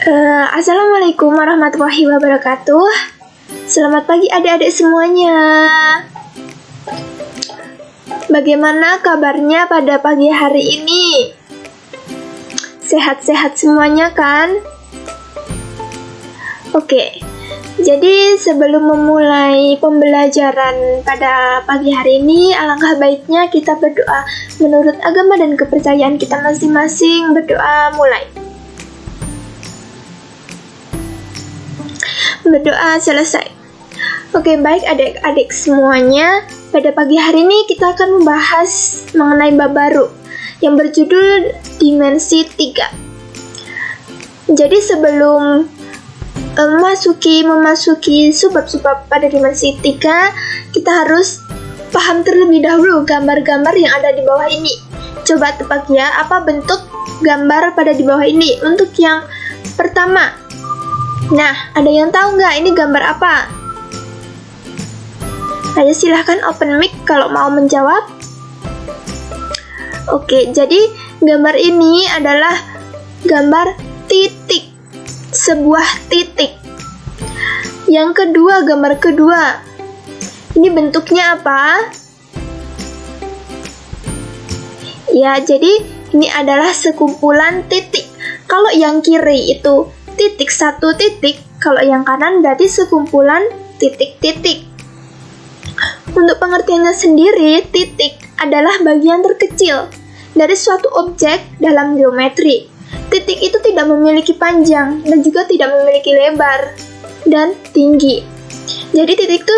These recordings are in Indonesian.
Assalamualaikum warahmatullahi wabarakatuh. Selamat pagi adik-adik semuanya. Bagaimana kabarnya pada pagi hari ini? Sehat-sehat semuanya kan? Oke, jadi sebelum memulai pembelajaran pada pagi hari ini, alangkah baiknya kita berdoa menurut agama dan kepercayaan kita masing-masing. Berdoa mulai. Berdoa selesai. Oke, baik adik-adik semuanya. Pada pagi hari ini kita akan membahas mengenai bab baru yang berjudul Dimensi 3. Jadi sebelum memasuki subbab-subbab pada dimensi 3, kita harus paham terlebih dahulu gambar-gambar yang ada di bawah ini. Coba tebak ya, apa bentuk gambar pada di bawah ini? Untuk yang pertama, nah, ada yang tahu nggak ini gambar apa? Ayo silahkan open mic kalau mau menjawab. Oke, jadi gambar ini adalah gambar titik. Sebuah titik. Yang kedua, gambar kedua. Ini bentuknya apa? Ya, jadi ini adalah sekumpulan titik. Kalau yang kiri itu titik satu titik, kalau yang kanan berarti sekumpulan titik-titik. Untuk pengertiannya sendiri, titik adalah bagian terkecil dari suatu objek dalam geometri. Titik itu tidak memiliki panjang dan juga tidak memiliki lebar dan tinggi. Jadi titik itu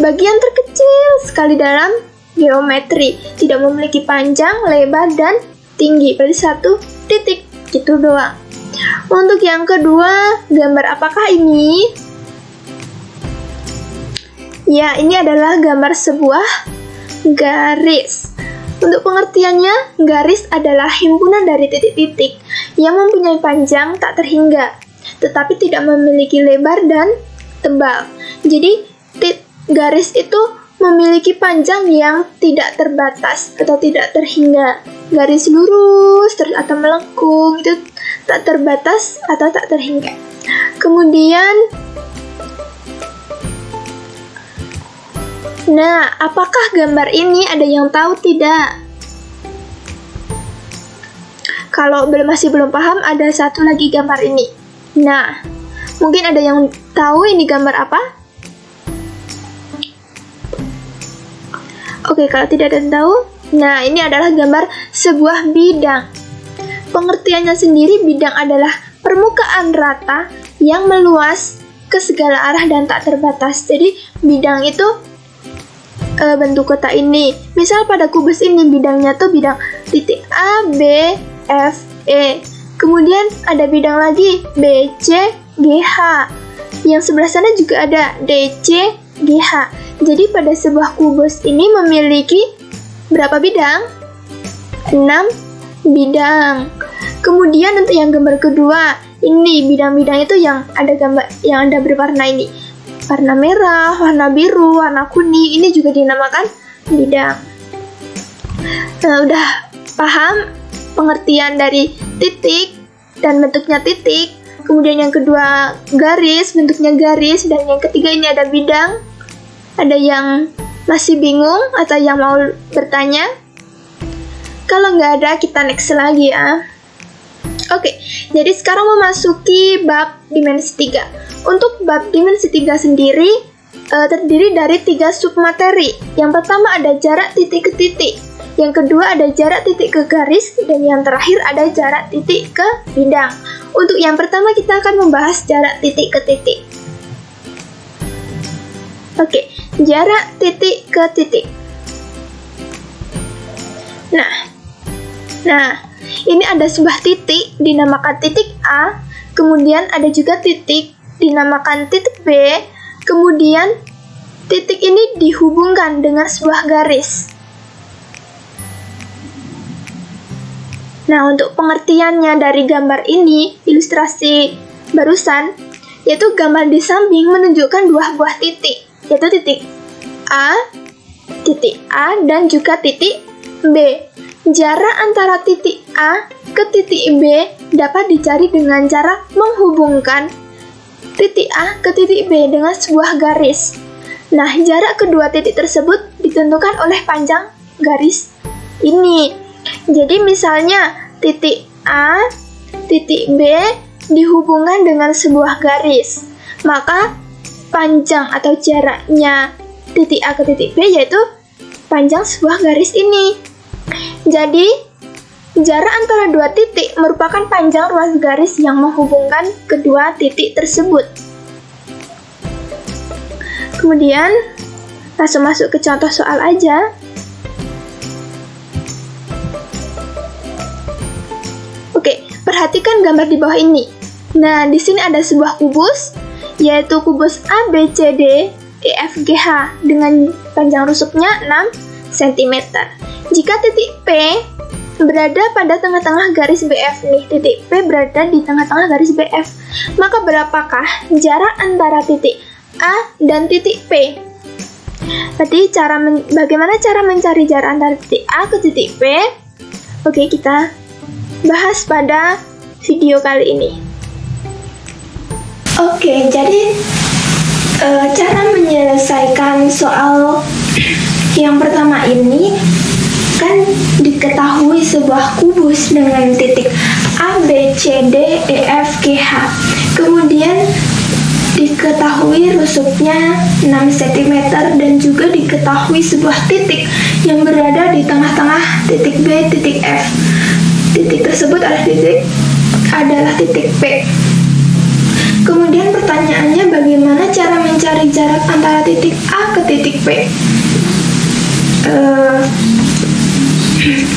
bagian terkecil sekali dalam geometri, tidak memiliki panjang, lebar, dan tinggi. Berarti satu titik, itu doang. Untuk yang kedua, gambar apakah ini? Ya, ini adalah gambar sebuah garis. Untuk pengertiannya, garis adalah himpunan dari titik-titik yang mempunyai panjang tak terhingga, tetapi tidak memiliki lebar dan tebal. Jadi, garis itu memiliki panjang yang tidak terbatas atau tidak terhingga. Garis lurus atau melengkung itu tak terbatas atau tak terhingga. Kemudian, nah, apakah gambar ini ada yang tahu tidak? Kalau masih belum paham, ada satu lagi gambar ini. Nah, mungkin ada yang tahu ini gambar apa? Oke, kalau tidak ada yang tahu, nah ini adalah gambar sebuah bidang. Pengertiannya sendiri, bidang adalah permukaan rata yang meluas ke segala arah dan tak terbatas. Jadi, bidang itu bentuk kotak ini. Misal pada kubus ini, bidangnya tuh bidang titik A, B, F, E. Kemudian ada bidang lagi, B, C, G, H. Yang sebelah sana juga ada D, C, G, H. Jadi, pada sebuah kubus ini memiliki berapa bidang? 6 bidang. Kemudian untuk yang gambar kedua, ini bidang-bidang itu yang ada berwarna ini. Warna merah, warna biru, warna kuning, ini juga dinamakan bidang. Nah, udah paham pengertian dari titik dan bentuknya titik. Kemudian yang kedua garis, bentuknya garis, dan yang ketiga ini ada bidang. Ada yang masih bingung atau yang mau bertanya? Kalau nggak ada, kita next lagi ya. Oke, jadi sekarang memasuki bab dimensi 3. Untuk bab dimensi 3 sendiri terdiri dari 3 submateri. Yang pertama ada jarak titik ke titik. Yang kedua ada jarak titik ke garis. Dan yang terakhir ada jarak titik ke bidang. Untuk yang pertama kita akan membahas jarak titik ke titik. Oke, jarak titik ke titik. Nah, ini ada sebuah titik dinamakan titik A, kemudian ada juga titik dinamakan titik B, kemudian titik ini dihubungkan dengan sebuah garis. Nah, untuk pengertiannya dari gambar ini, ilustrasi barusan, yaitu gambar di samping menunjukkan dua buah titik, yaitu titik A, dan juga titik B. jarak antara titik A ke titik B dapat dicari dengan cara menghubungkan titik A ke titik B dengan sebuah garis. Nah, jarak kedua titik tersebut ditentukan oleh panjang garis ini. Jadi misalnya titik A, titik B dihubungkan dengan sebuah garis, maka panjang atau jaraknya titik A ke titik B yaitu panjang sebuah garis ini. Jadi, jarak antara dua titik merupakan panjang ruas garis yang menghubungkan kedua titik tersebut. Kemudian, langsung masuk ke contoh soal aja. Oke, perhatikan gambar di bawah ini. Nah, di sini ada sebuah kubus, yaitu kubus A, B, C, D, E, F, G, H dengan panjang rusuknya 6 cm. Jika titik P berada pada tengah-tengah garis BF nih, titik P berada di tengah-tengah garis BF, maka berapakah jarak antara titik A dan titik P? Berarti bagaimana cara mencari jarak antara titik A ke titik P? Oke, kita bahas pada video kali ini. Oke, jadi cara menyelesaikan soal yang pertama ini kan diketahui sebuah kubus dengan titik A, B, C, D, E, F, G, H. Kemudian diketahui rusuknya 6 cm dan juga diketahui sebuah titik yang berada di tengah-tengah titik B, titik F. Titik tersebut adalah titik P. Kemudian pertanyaannya, bagaimana cara mencari jarak antara titik A ke titik P?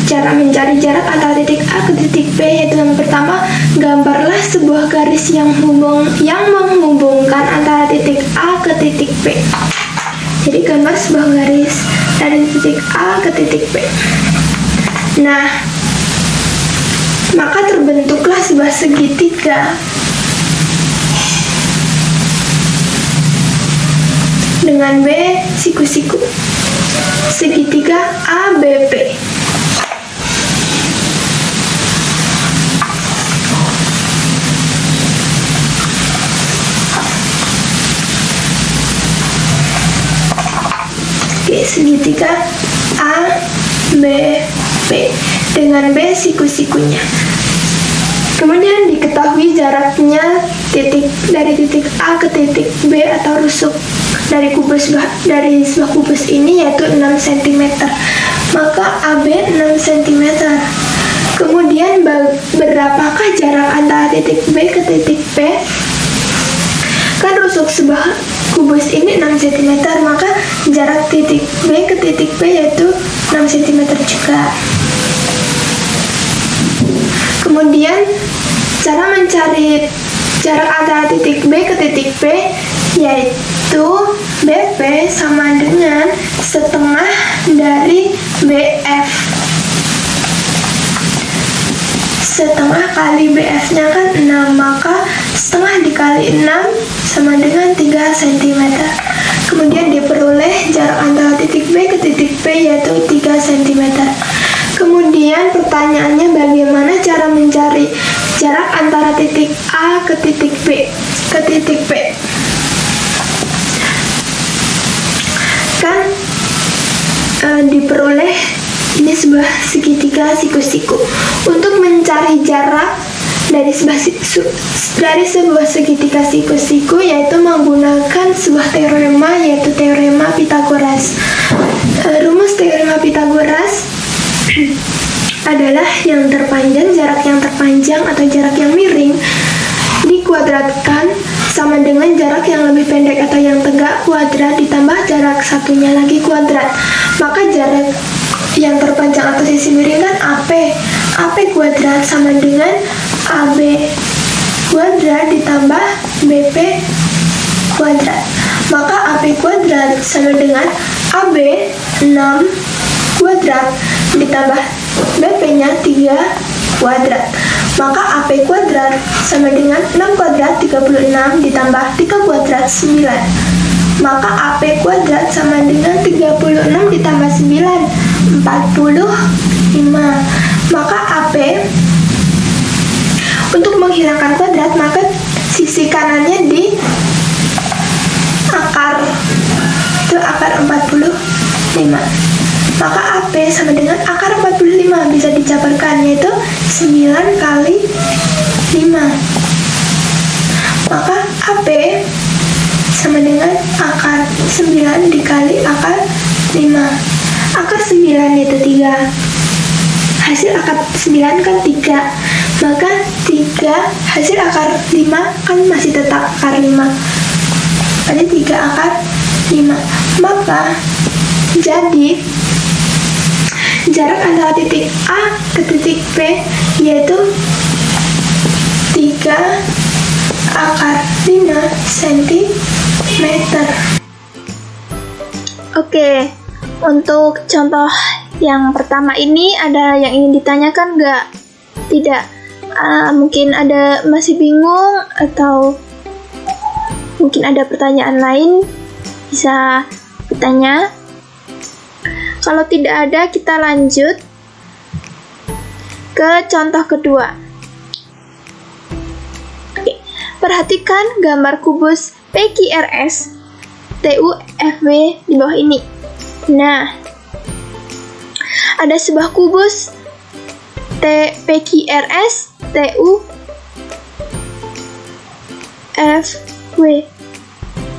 Cara mencari jarak antara titik A ke titik P yaitu yang pertama, gambarlah sebuah garis yang menghubungkan antara titik A ke titik P. Jadi gambar sebuah garis dari titik A ke titik P. Nah, maka terbentuklah sebuah segitiga dengan B siku-siku. Segitiga ABP. Oke, segitiga ABP dengan B siku-sikunya. Kemudian diketahui jaraknya dari titik A ke titik B atau rusuk dari sebuah kubus ini yaitu 6 cm. Maka AB 6 cm. Kemudian berapakah jarak antara titik B ke titik P? Kan rusuk sebuah kubus ini 6 cm, maka jarak titik B ke titik P yaitu 6 cm juga. Kemudian cara mencari jarak antara titik B ke titik P yaitu BP sama dengan setengah dari BF. Setengah kali BF-nya kan 6, maka setengah dikali 6 sama dengan 3 cm. Kemudian diperoleh jarak antara titik B ke titik P yaitu 3 cm. Kemudian pertanyaannya, bagaimana cara mencari jarak antara titik A ke titik B ke titik P? Kan diperoleh ini sebuah segitiga siku-siku. Untuk mencari jarak dari sebuah segitiga siku-siku yaitu menggunakan sebuah teorema yaitu teorema Pythagoras. Rumus teorema Pythagoras adalah yang terpanjang, jarak yang terpanjang atau jarak yang miring dikuadratkan sama dengan jarak yang lebih pendek atau yang tegak kuadrat ditambah jarak satunya lagi kuadrat. Maka jarak yang terpanjang atau sisi miring kan AP kuadrat sama dengan AB kuadrat ditambah BP kuadrat. Maka AP kuadrat sama dengan AB 6 kuadrat ditambah BP-nya 3 kuadrat. Maka AP kuadrat sama dengan 6 kuadrat 36 ditambah 3 kuadrat 9. Maka AP kuadrat sama dengan 36 ditambah 9 40 5. Maka AP, untuk menghilangkan kuadrat, maka sisi kanannya di akar, itu akar 45. Maka AP sama dengan akar 45, bisa dijabarkan, yaitu 9 kali 5. Maka AP sama dengan akar 9 dikali akar 5. Akar 9 itu 3. Hasil akar 9 kan 3. Maka 3 hasil akar 5 kan masih tetap akar 5. Ada 3 akar 5. Maka jadi jarak antara titik A ke titik P yaitu 3 akar 5 cm. Oke, untuk contoh yang pertama ini ada yang ingin ditanyakan nggak? Tidak. Mungkin ada masih bingung atau mungkin ada pertanyaan lain, bisa bertanya. Kalau tidak ada, kita lanjut ke contoh kedua. Oke, perhatikan gambar kubus PQRS TUFW di bawah ini. Nah, ada sebuah kubus PQRS TUFW.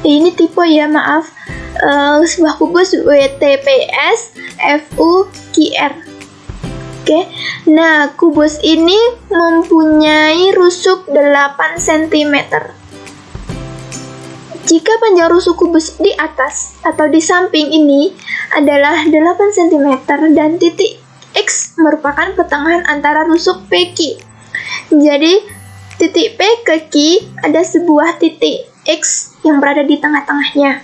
Ini tipe ya, maaf. Sebuah kubus WTPS FUQR. Oke. Nah, kubus ini mempunyai rusuk 8 cm. Jika panjang rusuk kubus di atas atau di samping ini adalah 8 cm dan titik X merupakan pertengahan antara rusuk PQ. Jadi, titik P ke Q ada sebuah titik X yang berada di tengah-tengahnya.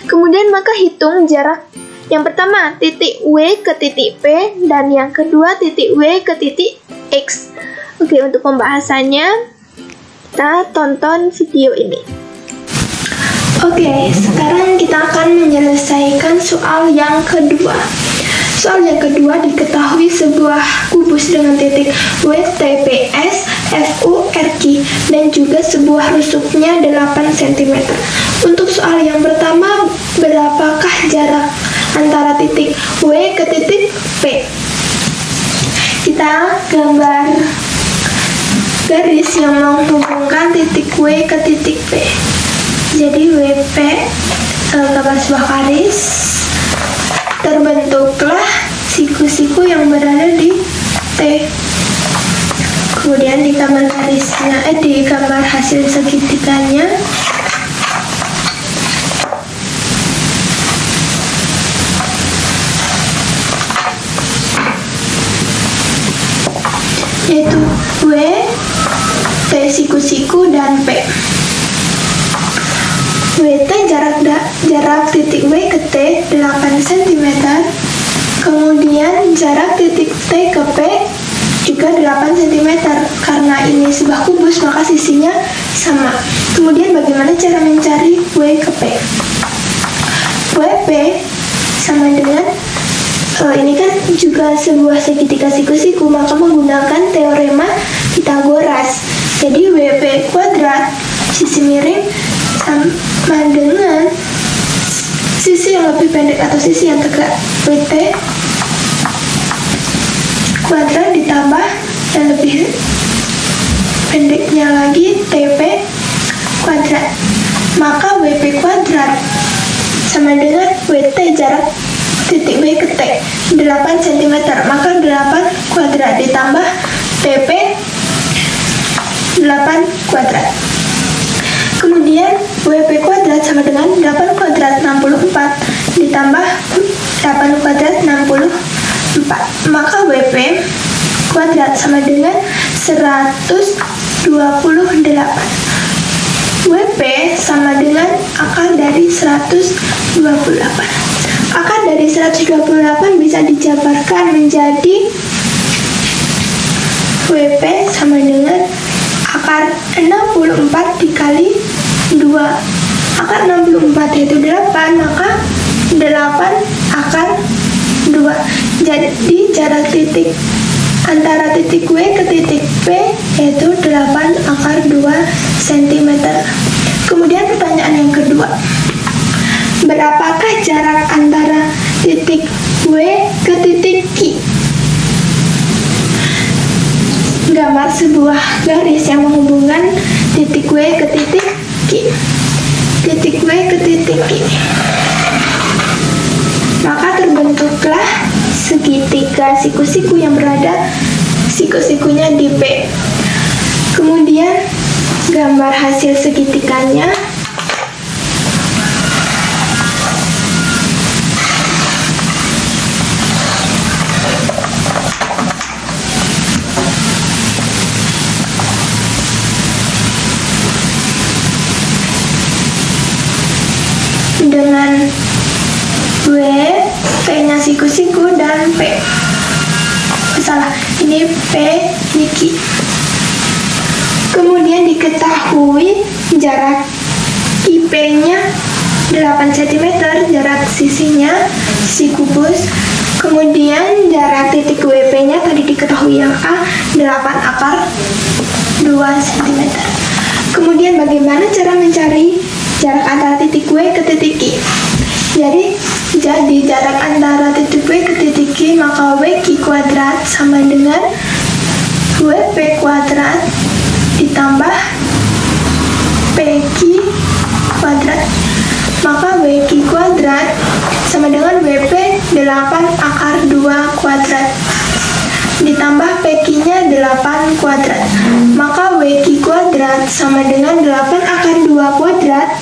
Kemudian maka hitung jarak yang pertama titik W ke titik P dan yang kedua titik W ke titik X. Oke, untuk pembahasannya kita tonton video ini. Oke, sekarang kita akan menyelesaikan soal yang kedua. Soal yang kedua, diketahui sebuah kubus dengan titik WTPS FURQ dan juga sebuah rusuknya 8 cm. Untuk soal yang pertama, berapakah jarak antara titik W ke titik P? Kita gambar garis yang menghubungkan titik W ke titik P. Jadi WP, gambar sebuah garis, terbentuklah siku-siku yang berada di T. Kemudian di gambar garisnya, di gambar hasil segitiganya, yaitu W, T siku-siku dan P. WT jarak titik W ke T 8 cm. Kemudian jarak titik T ke P juga 8 cm. Karena ini sebuah kubus maka sisinya sama. Kemudian bagaimana cara mencari W ke P? WP sama dengan ini kan juga sebuah segitiga siku-siku, maka menggunakan teorema Pythagoras. Jadi WP kuadrat sisi miring sama dengan sisi yang lebih pendek atau sisi yang tegak, WT kuadrat ditambah yang lebih pendeknya lagi TP kuadrat. Maka WP kuadrat sama dengan WT jarak titik W ke T 8 cm. Maka 8 kuadrat ditambah TP 8 kuadrat. Kemudian WP kuadrat sama dengan 8 kuadrat 64 ditambah 8 kuadrat 64. Maka WP kuadrat sama dengan 128. WP sama dengan akar dari 128. Akar dari 128 bisa dijabarkan menjadi WP sama dengan akar 64 dikali 2. Akar 64 yaitu 8, maka 8 akar 2. Jadi jarak titik antara titik W ke titik P yaitu 8 akar 2 cm. Kemudian pertanyaan yang kedua, berapakah jarak antara titik W ke titik Q? Gambar sebuah garis yang menghubungkan titik W ke titik Q. Titik W ke titik Q. Maka terbentuklah segitiga siku-siku yang berada siku-sikunya di P. Kemudian gambar hasil segitiganya. Dengan W, P-nya siku-siku, dan P. Salah, ini P, ini Q. Kemudian diketahui jarak IP-nya 8 cm, jarak sisinya, sisi kubus. Kemudian jarak titik WP-nya tadi diketahui yang A, 8 akar 2 cm. Kemudian bagaimana cara mencari jarak antara titik W ke titik Q? Jadi jarak antara titik W ke titik Q, maka WQ kuadrat sama dengan WP kuadrat ditambah PQ kuadrat. Maka WQ kuadrat sama dengan WP 8 akar 2 kuadrat ditambah PQ-nya 8 kuadrat. Maka WQ kuadrat sama dengan 8 akar 2 kuadrat,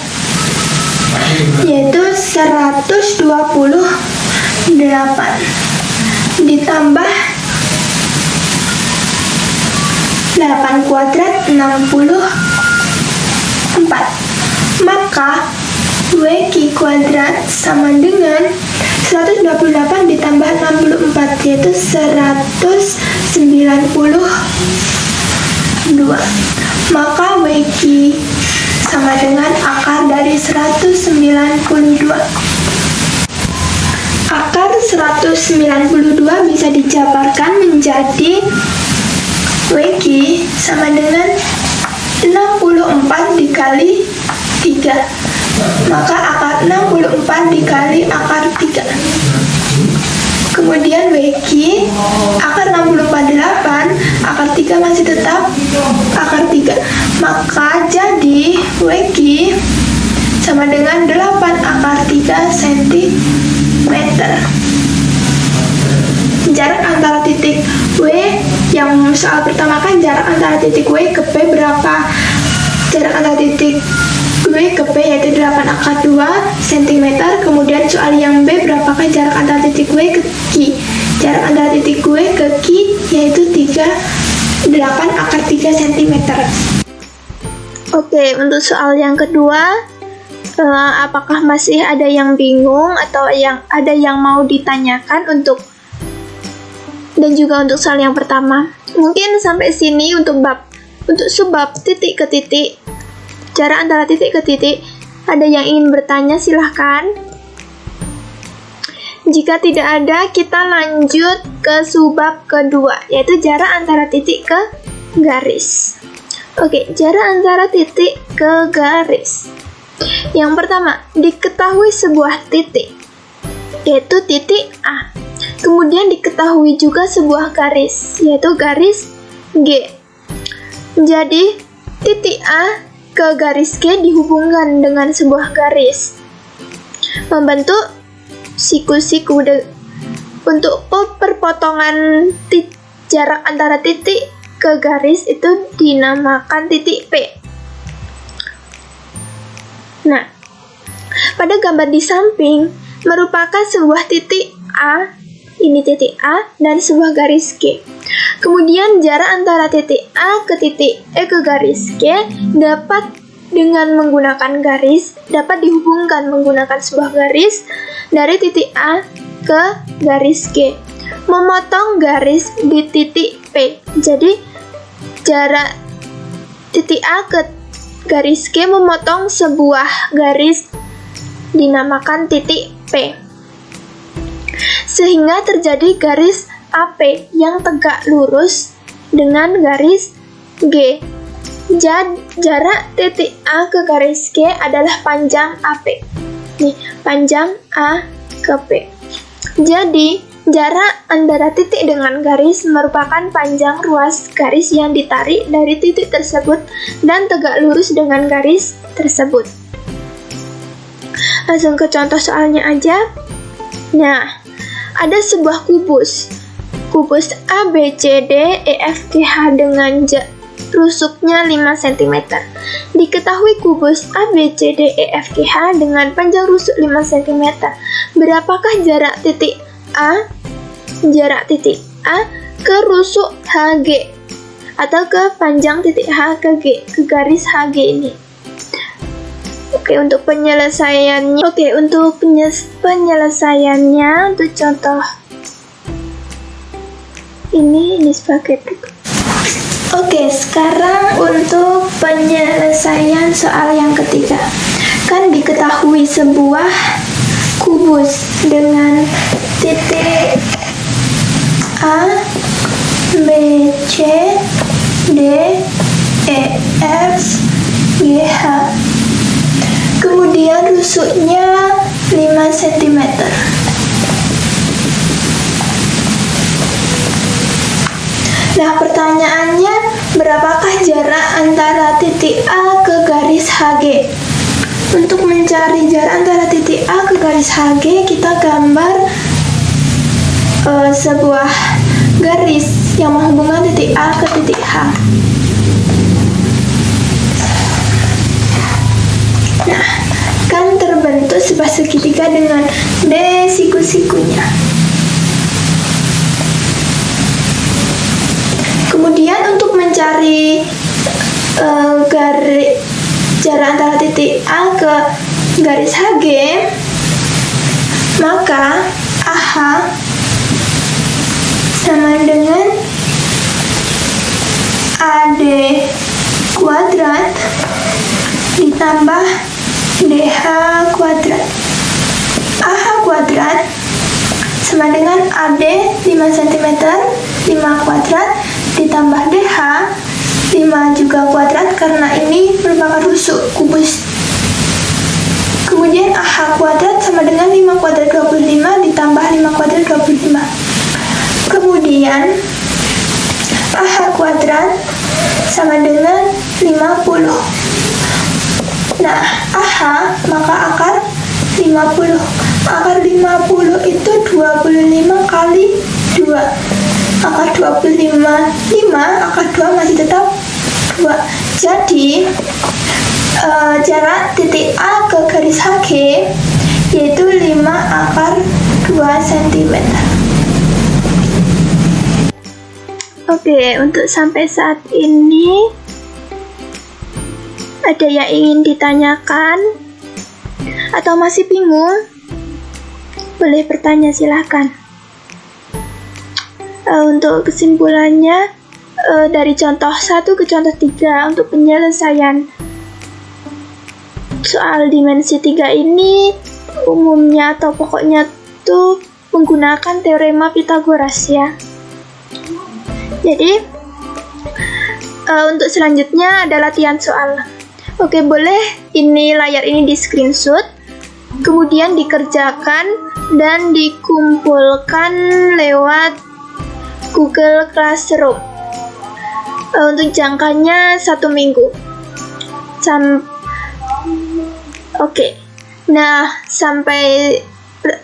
yaitu 128 ditambah 8 kuadrat 64. Maka WQ kuadrat sama dengan 128 ditambah 64, yaitu 192. Maka WQ sama dengan akar dari 192. Akar 192 bisa dijabarkan menjadi WQ sama dengan 64 dikali 3. Maka akar 64 dikali akar 3. Kemudian WQ akar 64 8, akar 3 masih tetap akar 3. Maka jadi WQ sama dengan 8 akar 3 cm. Jarak antara titik W, yang soal pertama kan jarak antara titik W ke P berapa? Jarak antara titik W ke P yaitu 8 akar 2 cm. Kemudian soal yang B, berapakah jarak antara titik W ke Q? Jarak antara titik W ke Q yaitu 8 akar 3 cm. Oke, untuk soal yang kedua, apakah masih ada yang bingung atau ada yang mau ditanyakan dan juga untuk soal yang pertama? Mungkin sampai sini untuk subbab titik ke titik, jarak antara titik ke titik. Ada yang ingin bertanya, silahkan. Jika tidak ada, kita lanjut ke subbab kedua, yaitu jarak antara titik ke garis. Oke, jarak antara titik ke garis. Yang pertama, diketahui sebuah titik, yaitu titik A. Kemudian diketahui juga sebuah garis, yaitu garis G. Jadi, titik A ke garis G dihubungkan dengan sebuah garis, membentuk siku-siku. Untuk perpotongan jarak antara titik ke garis itu dinamakan titik P. Nah, pada gambar di samping merupakan sebuah titik A, ini titik A, dan sebuah garis G. Kemudian jarak antara titik A ke titik E ke garis G dapat dihubungkan menggunakan sebuah garis dari titik A ke garis G, memotong garis di titik P. Jadi jarak titik A ke garis G memotong sebuah garis dinamakan titik P. sehingga terjadi garis AP yang tegak lurus dengan garis G. Jarak titik A ke garis G adalah panjang AP. Nih, panjang A ke P. Jadi, jarak antara titik dengan garis merupakan panjang ruas garis yang ditarik dari titik tersebut dan tegak lurus dengan garis tersebut. Langsung ke contoh soalnya aja. Nah, ada sebuah kubus. Kubus ABCD EFGH dengan rusuknya 5 cm. Diketahui kubus ABCD EFGH dengan panjang rusuk 5 cm. Berapakah jarak titik A ke rusuk HG atau ke panjang titik H ke G, ke garis HG ini? Untuk penyelesaiannya, untuk contoh ini sebagai berikut. Sekarang untuk penyelesaian soal yang ketiga. Kan diketahui sebuah kubus dengan titik A, B, C, D, E, F, G, H. Kemudian rusuknya 5 cm. Nah, pertanyaannya, berapakah jarak antara titik A ke garis HG? Untuk mencari jarak antara titik A ke garis HG, kita gambar sebuah garis yang menghubungkan titik A ke titik H. Nah, kan terbentuk sebuah segitiga dengan D siku-sikunya. Kemudian untuk mencari jarak antara titik A ke garis HG, maka AH sama dengan AD kuadrat ditambah DH kuadrat. AH kuadrat sama dengan AD 5 cm, 5 kuadrat ditambah DH 5 juga kuadrat karena ini merupakan rusuk kubus. Kemudian AH kuadrat sama dengan 5 kuadrat 25 ditambah 5 kuadrat 25. Kemudian AH kuadrat sama dengan 50. Nah, AH maka akar 50. Akar 50 itu 25 kali 2. Akar 25, akar 2 masih tetap 2. Jadi, jarak titik A ke garis HG yaitu 5 akar 2 cm. Untuk sampai saat ini, ada yang ingin ditanyakan? Atau masih bingung? Boleh bertanya, silahkan. Untuk kesimpulannya, dari contoh 1 ke contoh 3 untuk penyelesaian soal dimensi 3 ini umumnya atau pokoknya tuh menggunakan teorema Pythagoras ya. Jadi untuk selanjutnya ada latihan soal. Boleh ini layar ini di screenshot, kemudian dikerjakan dan dikumpulkan lewat Google Classroom. Untuk jangkanya 1 minggu. Nah, sampai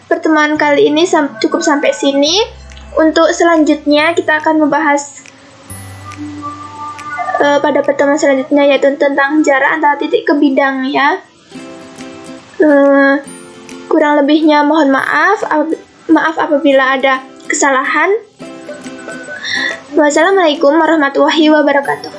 pertemuan kali ini cukup sampai sini. Untuk selanjutnya kita akan membahas pada pertemuan selanjutnya, yaitu tentang jarak antara titik ke bidang ya. Kurang lebihnya mohon maaf apabila ada kesalahan. Wassalamualaikum warahmatullahi wabarakatuh.